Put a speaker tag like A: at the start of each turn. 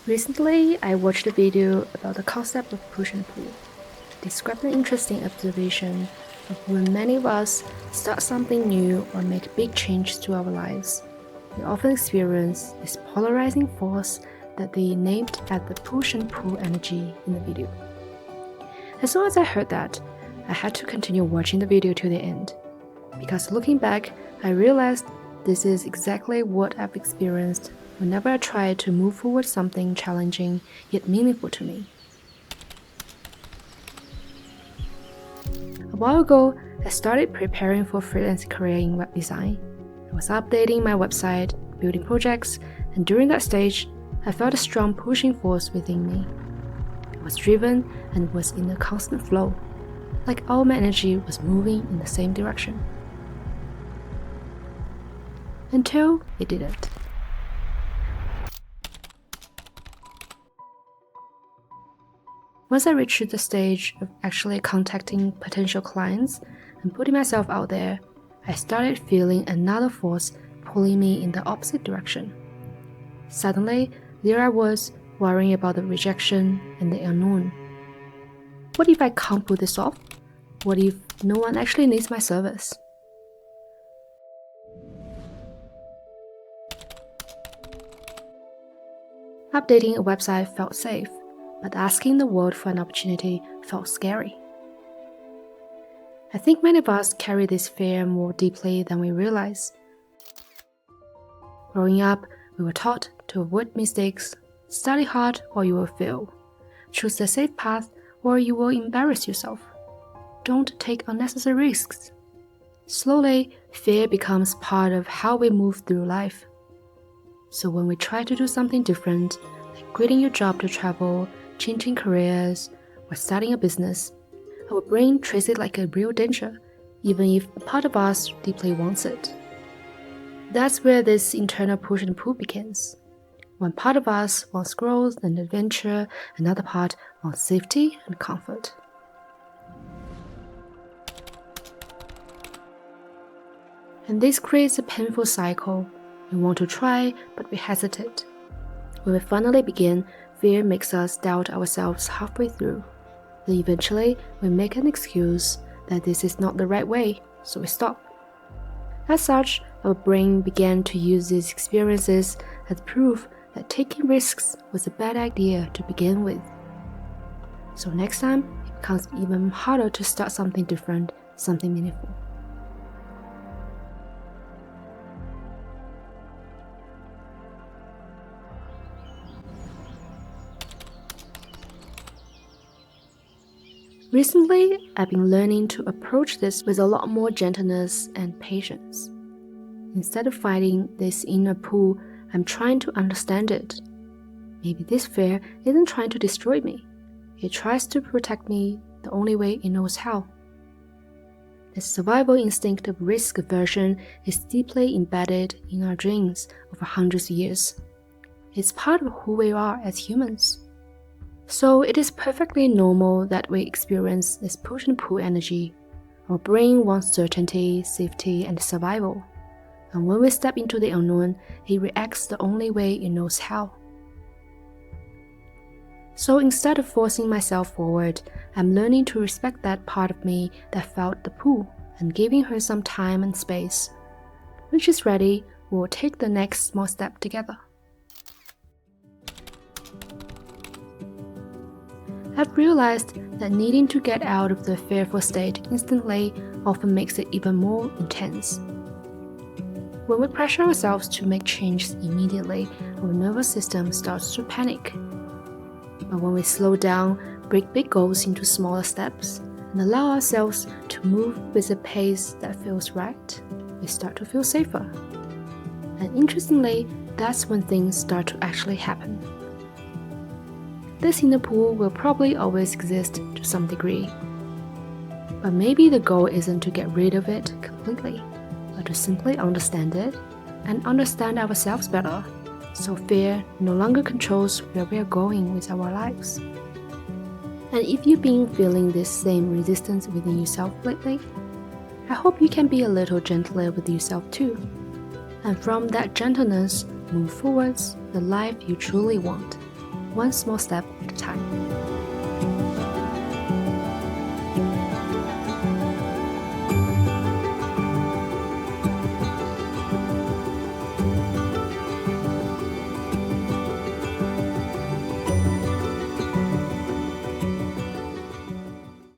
A: Recently, I watched a video about the concept of push and pull. It described an interesting observation of when many of us start something new or make big changes to our lives. We often experience this polarizing force that they named as the push and pull energy in the video. As soon as I heard that, I had to continue watching the video to the end. Because looking back, I realized this is exactly what I've experienced whenever I try to move forward something challenging yet meaningful to me. A while ago, I started preparing for a freelance career in web design. I was updating my website, building projects, and during that stage, I felt a strong pushing force within me. I was driven and was in a constant flow, like all my energy was moving in the same direction. Until it didn't. Once I reached the stage of actually contacting potential clients and putting myself out there, I started feeling another force pulling me in the opposite direction. Suddenly, there I was, worrying about the rejection and the unknown. What if I can't pull this off? What if no one actually needs my service? Updating a website felt safe, but asking the world for an opportunity felt scary. I think many of us carry this fear more deeply than we realize. Growing up, we were taught to avoid mistakes, study hard or you will fail, choose the safe path or you will embarrass yourself. Don't take unnecessary risks. Slowly, fear becomes part of how we move through life. So when we try to do something different, like quitting your job to travel, changing careers, or starting a business, our brain treats it like a real danger, even if a part of us deeply wants it. That's where this internal push and pull begins. One part of us wants growth and adventure, another part wants safety and comfort. And this creates a painful cycle. We want to try, but we hesitate. When we finally begin, fear makes us doubt ourselves halfway through. Then eventually, we make an excuse that this is not the right way, so we stop. As such, our brain began to use these experiences as proof that taking risks was a bad idea to begin with. So next time, it becomes even harder to start something different, something meaningful. Recently, I've been learning to approach this with a lot more gentleness and patience. Instead of fighting this inner pull, I'm trying to understand it. Maybe this fear isn't trying to destroy me. It tries to protect me the only way it knows how. The survival instinct of risk aversion is deeply embedded in our genes over hundreds of years. It's part of who we are as humans. So it is perfectly normal that we experience this push and pull energy. Our brain wants certainty, safety, and survival. And when we step into the unknown, it reacts the only way it knows how. So instead of forcing myself forward, I'm learning to respect that part of me that felt the pull and giving her some time and space. When she's ready, we'll take the next small step together. I've realized that needing to get out of the fearful state instantly often makes it even more intense. When we pressure ourselves to make changes immediately, our nervous system starts to panic. But when we slow down, break big goals into smaller steps, and allow ourselves to move with a pace that feels right, we start to feel safer. And interestingly, that's when things start to actually happen. This inner pull will probably always exist to some degree. But maybe the goal isn't to get rid of it completely, but to simply understand it and understand ourselves better, so fear no longer controls where we are going with our lives. And if you've been feeling this same resistance within yourself lately, I hope you can be a little gentler with yourself too. And from that gentleness, move forwards the life you truly want. one small step at a time.